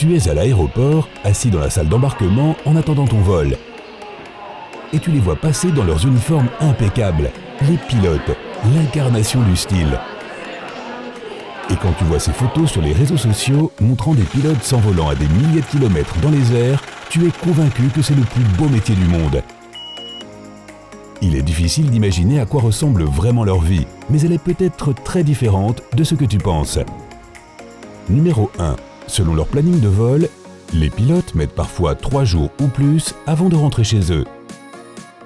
Tu es à l'aéroport, assis dans la salle d'embarquement en attendant ton vol. Et tu les vois passer dans leurs uniformes impeccables, les pilotes, l'incarnation du style. Et quand tu vois ces photos sur les réseaux sociaux montrant des pilotes s'envolant à des milliers de kilomètres dans les airs, tu es convaincu que c'est le plus beau métier du monde. Il est difficile d'imaginer à quoi ressemble vraiment leur vie, mais elle est peut-être très différente de ce que tu penses. Numéro 1. Selon leur planning de vol, les pilotes mettent parfois 3 jours ou plus avant de rentrer chez eux.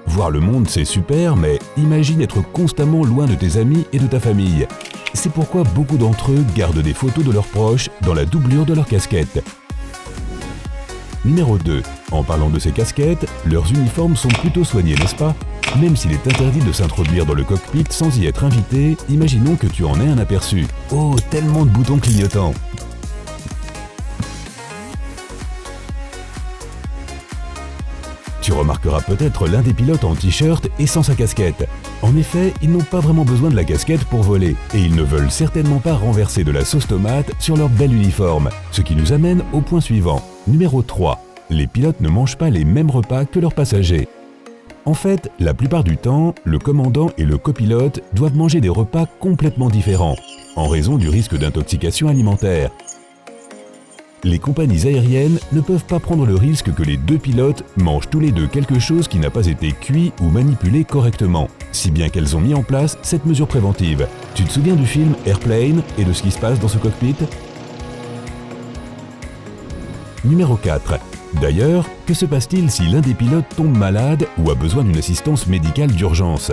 Voir le monde, c'est super, mais imagine être constamment loin de tes amis et de ta famille. C'est pourquoi beaucoup d'entre eux gardent des photos de leurs proches dans la doublure de leur casquette. Numéro 2. En parlant de ces casquettes, leurs uniformes sont plutôt soignés, n'est-ce pas? Même s'il est interdit de s'introduire dans le cockpit sans y être invité, imaginons que tu en aies un aperçu. Oh, tellement de boutons clignotants! Tu remarqueras peut-être l'un des pilotes en t-shirt et sans sa casquette. En effet, ils n'ont pas vraiment besoin de la casquette pour voler, et ils ne veulent certainement pas renverser de la sauce tomate sur leur bel uniforme. Ce qui nous amène au point suivant. Numéro 3. Les pilotes ne mangent pas les mêmes repas que leurs passagers. En fait, la plupart du temps, le commandant et le copilote doivent manger des repas complètement différents, en raison du risque d'intoxication alimentaire. Les compagnies aériennes ne peuvent pas prendre le risque que les deux pilotes mangent tous les deux quelque chose qui n'a pas été cuit ou manipulé correctement, si bien qu'elles ont mis en place cette mesure préventive. Tu te souviens du film Airplane et de ce qui se passe dans ce cockpit? Numéro 4. D'ailleurs, que se passe-t-il si l'un des pilotes tombe malade ou a besoin d'une assistance médicale d'urgence?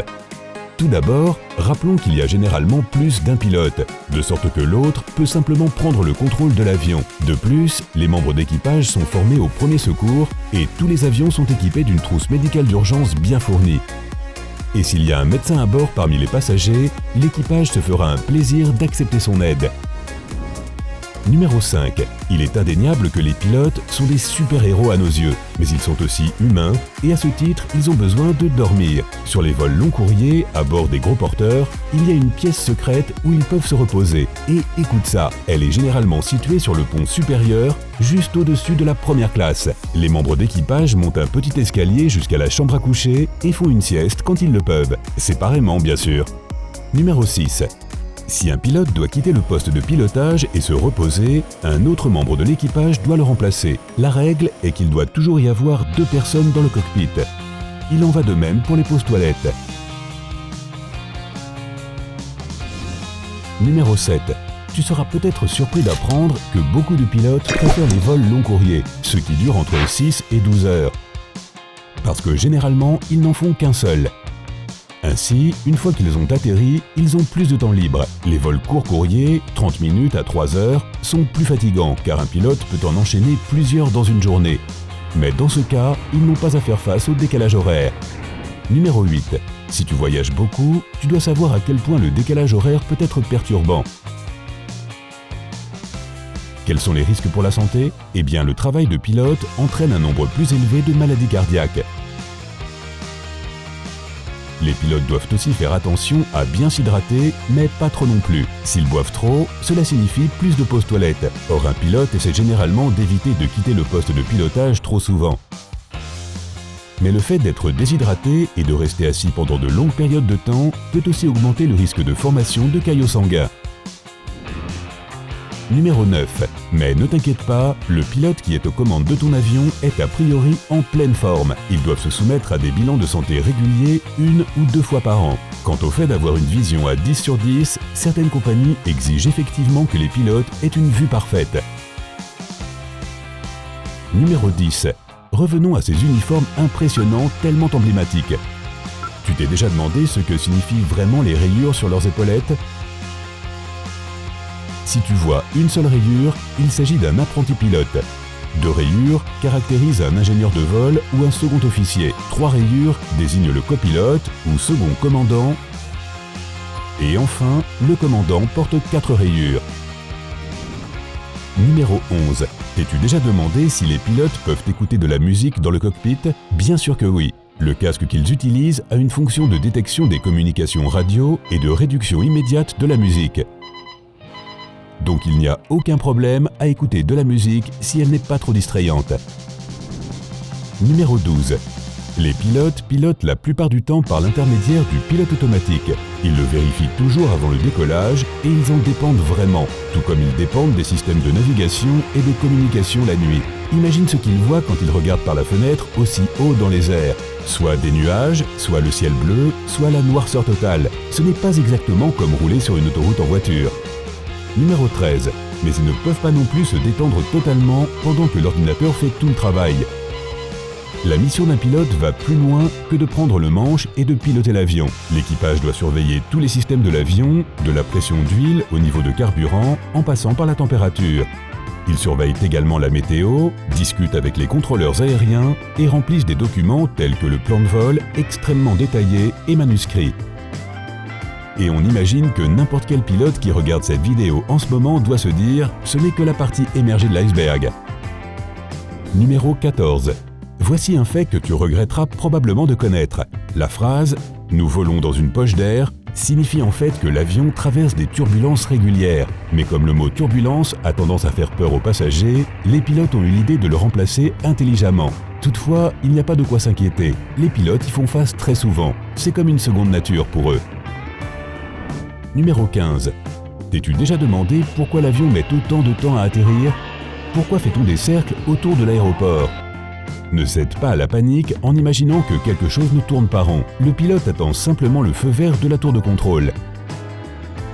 Tout d'abord, rappelons qu'il y a généralement plus d'un pilote, de sorte que l'autre peut simplement prendre le contrôle de l'avion. De plus, les membres d'équipage sont formés au premier secours et tous les avions sont équipés d'une trousse médicale d'urgence bien fournie. Et s'il y a un médecin à bord parmi les passagers, l'équipage se fera un plaisir d'accepter son aide. Numéro 5. Il est indéniable que les pilotes sont des super-héros à nos yeux, mais ils sont aussi humains et à ce titre, ils ont besoin de dormir. Sur les vols long courriers, à bord des gros porteurs, il y a une pièce secrète où ils peuvent se reposer. Et écoute ça, elle est généralement située sur le pont supérieur, juste au-dessus de la première classe. Les membres d'équipage montent un petit escalier jusqu'à la chambre à coucher et font une sieste quand ils le peuvent, séparément bien sûr. Numéro 6. Si un pilote doit quitter le poste de pilotage et se reposer, un autre membre de l'équipage doit le remplacer. La règle est qu'il doit toujours y avoir 2 personnes dans le cockpit. Il en va de même pour les pauses toilettes. Numéro 7. Tu seras peut-être surpris d'apprendre que beaucoup de pilotes préfèrent les vols long courriers, ceux qui durent entre 6 et 12 heures. Parce que généralement, ils n'en font qu'un seul. Ainsi, une fois qu'ils ont atterri, ils ont plus de temps libre. Les vols courts courriers, 30 minutes à 3 heures, sont plus fatigants car un pilote peut en enchaîner plusieurs dans une journée. Mais dans ce cas, ils n'ont pas à faire face au décalage horaire. Numéro 8. Si tu voyages beaucoup, tu dois savoir à quel point le décalage horaire peut être perturbant. Quels sont les risques pour la santé? Eh bien, le travail de pilote entraîne un nombre plus élevé de maladies cardiaques. Les pilotes doivent aussi faire attention à bien s'hydrater, mais pas trop non plus. S'ils boivent trop, cela signifie plus de pauses toilettes. Or, un pilote essaie généralement d'éviter de quitter le poste de pilotage trop souvent. Mais le fait d'être déshydraté et de rester assis pendant de longues périodes de temps peut aussi augmenter le risque de formation de caillots sanguins. Numéro 9. Mais ne t'inquiète pas, le pilote qui est aux commandes de ton avion est a priori en pleine forme. Ils doivent se soumettre à des bilans de santé réguliers 1 ou 2 fois par an. Quant au fait d'avoir une vision à 10 sur 10, certaines compagnies exigent effectivement que les pilotes aient une vue parfaite. Numéro 10. Revenons à ces uniformes impressionnants tellement emblématiques. Tu t'es déjà demandé ce que signifient vraiment les rayures sur leurs épaulettes ? Si tu vois une seule rayure, il s'agit d'un apprenti pilote. 2 rayures caractérisent un ingénieur de vol ou un second officier. 3 rayures désignent le copilote ou second commandant. Et enfin, le commandant porte 4 rayures. Numéro 11. T'es-tu déjà demandé si les pilotes peuvent écouter de la musique dans le cockpit? Bien sûr que oui. Le casque qu'ils utilisent a une fonction de détection des communications radio et de réduction immédiate de la musique. donc il n'y a aucun problème à écouter de la musique si elle n'est pas trop distrayante. Numéro 12. Les pilotes pilotent la plupart du temps par l'intermédiaire du pilote automatique. Ils le vérifient toujours avant le décollage et ils en dépendent vraiment, tout comme ils dépendent des systèmes de navigation et de communication la nuit. Imagine ce qu'ils voient quand ils regardent par la fenêtre aussi haut dans les airs. Soit des nuages, soit le ciel bleu, soit la noirceur totale. Ce n'est pas exactement comme rouler sur une autoroute en voiture. Numéro 13. Mais ils ne peuvent pas non plus se détendre totalement pendant que l'ordinateur fait tout le travail. La mission d'un pilote va plus loin que de prendre le manche et de piloter l'avion. L'équipage doit surveiller tous les systèmes de l'avion, de la pression d'huile au niveau de carburant, en passant par la température. Ils surveillent également la météo, discutent avec les contrôleurs aériens et remplissent des documents tels que le plan de vol extrêmement détaillé et manuscrit. Et on imagine que n'importe quel pilote qui regarde cette vidéo en ce moment doit se dire « ce n'est que la partie émergée de l'iceberg ». Numéro 14. Voici un fait que tu regretteras probablement de connaître. La phrase « nous volons dans une poche d'air » signifie en fait que l'avion traverse des turbulences régulières. Mais comme le mot « turbulence » a tendance à faire peur aux passagers, les pilotes ont eu l'idée de le remplacer intelligemment. Toutefois, il n'y a pas de quoi s'inquiéter. Les pilotes y font face très souvent. C'est comme une seconde nature pour eux. Numéro 15. T'es-tu déjà demandé pourquoi l'avion met autant de temps à atterrir? Pourquoi fait-on des cercles autour de l'aéroport? Ne cède pas à la panique en imaginant que quelque chose ne tourne pas rond. Le pilote attend simplement le feu vert de la tour de contrôle.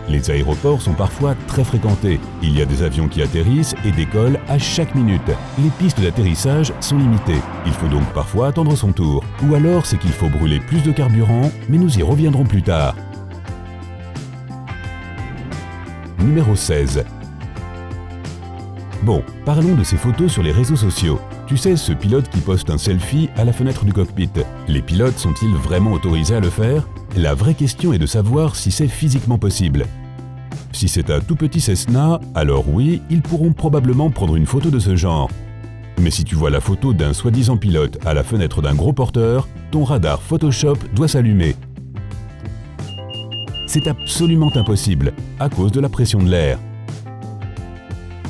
Les aéroports sont parfois très fréquentés. Il y a des avions qui atterrissent et décollent à chaque minute. Les pistes d'atterrissage sont limitées. Il faut donc parfois attendre son tour. Ou alors c'est qu'il faut brûler plus de carburant, mais nous y reviendrons plus tard. Numéro 16. Bon, parlons de ces photos sur les réseaux sociaux. Tu sais, ce pilote qui poste un selfie à la fenêtre du cockpit. Les pilotes sont-ils vraiment autorisés à le faire? La vraie question est de savoir si c'est physiquement possible. Si c'est un tout petit Cessna, alors oui, ils pourront probablement prendre une photo de ce genre. Mais si tu vois la photo d'un soi-disant pilote à la fenêtre d'un gros porteur, ton radar Photoshop doit s'allumer. C'est absolument impossible, à cause de la pression de l'air.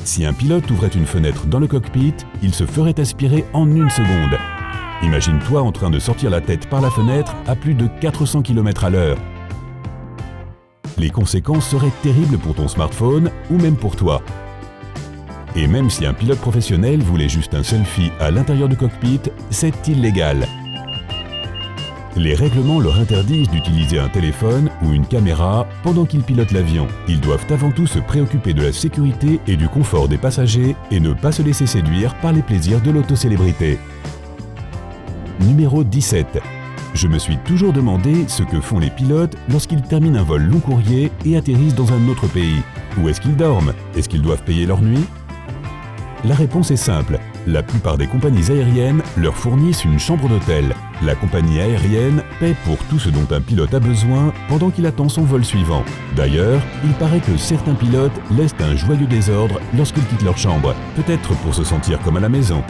Si un pilote ouvrait une fenêtre dans le cockpit, il se ferait aspirer en une seconde. Imagine-toi en train de sortir la tête par la fenêtre à plus de 400 km/h. Les conséquences seraient terribles pour ton smartphone ou même pour toi. Et même si un pilote professionnel voulait juste un selfie à l'intérieur du cockpit, c'est illégal. Les règlements leur interdisent d'utiliser un téléphone ou une caméra pendant qu'ils pilotent l'avion. Ils doivent avant tout se préoccuper de la sécurité et du confort des passagers et ne pas se laisser séduire par les plaisirs de l'autocélébrité. Numéro 17. Je me suis toujours demandé ce que font les pilotes lorsqu'ils terminent un vol long courrier et atterrissent dans un autre pays. Où est-ce qu'ils dorment? Est-ce qu'ils doivent payer leur nuit? La réponse est simple. La plupart des compagnies aériennes leur fournissent une chambre d'hôtel. La compagnie aérienne paie pour tout ce dont un pilote a besoin pendant qu'il attend son vol suivant. D'ailleurs, il paraît que certains pilotes laissent un joyeux désordre lorsqu'ils quittent leur chambre, peut-être pour se sentir comme à la maison.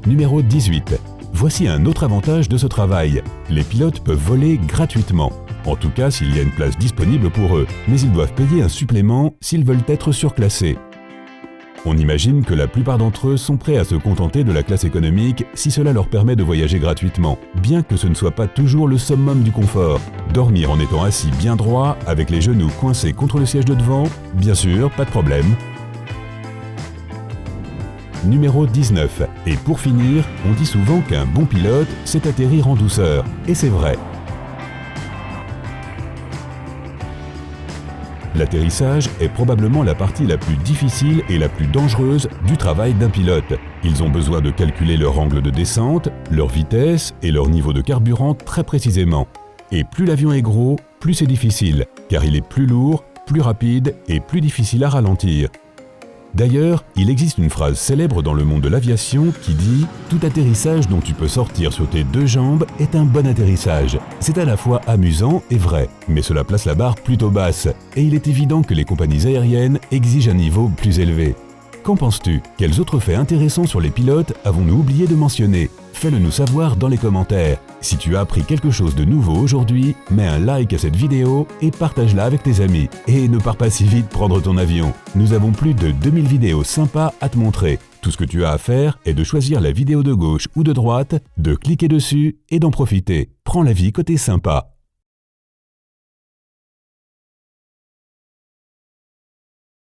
Numéro 18. Voici un autre avantage de ce travail. Les pilotes peuvent voler gratuitement. En tout cas s'il y a une place disponible pour eux, mais ils doivent payer un supplément s'ils veulent être surclassés. On imagine que la plupart d'entre eux sont prêts à se contenter de la classe économique si cela leur permet de voyager gratuitement, bien que ce ne soit pas toujours le summum du confort. Dormir en étant assis bien droit, avec les genoux coincés contre le siège de devant, bien sûr, pas de problème. Numéro 19. Et pour finir, on dit souvent qu'un bon pilote sait atterrir en douceur, et c'est vrai. L'atterrissage est probablement la partie la plus difficile et la plus dangereuse du travail d'un pilote. Ils ont besoin de calculer leur angle de descente, leur vitesse et leur niveau de carburant très précisément. Et plus l'avion est gros, plus c'est difficile, car il est plus lourd, plus rapide et plus difficile à ralentir. D'ailleurs, il existe une phrase célèbre dans le monde de l'aviation qui dit « Tout atterrissage dont tu peux sortir sur tes deux jambes est un bon atterrissage ». C'est à la fois amusant et vrai, mais cela place la barre plutôt basse, et il est évident que les compagnies aériennes exigent un niveau plus élevé. Qu'en penses-tu? Quels autres faits intéressants sur les pilotes avons-nous oublié de mentionner? Fais-le nous savoir dans les commentaires. Si tu as appris quelque chose de nouveau aujourd'hui, mets un like à cette vidéo et partage-la avec tes amis. Et ne pars pas si vite prendre ton avion. Nous avons plus de 2000 vidéos sympas à te montrer. Tout ce que tu as à faire est de choisir la vidéo de gauche ou de droite, de cliquer dessus et d'en profiter. Prends la vie côté sympa.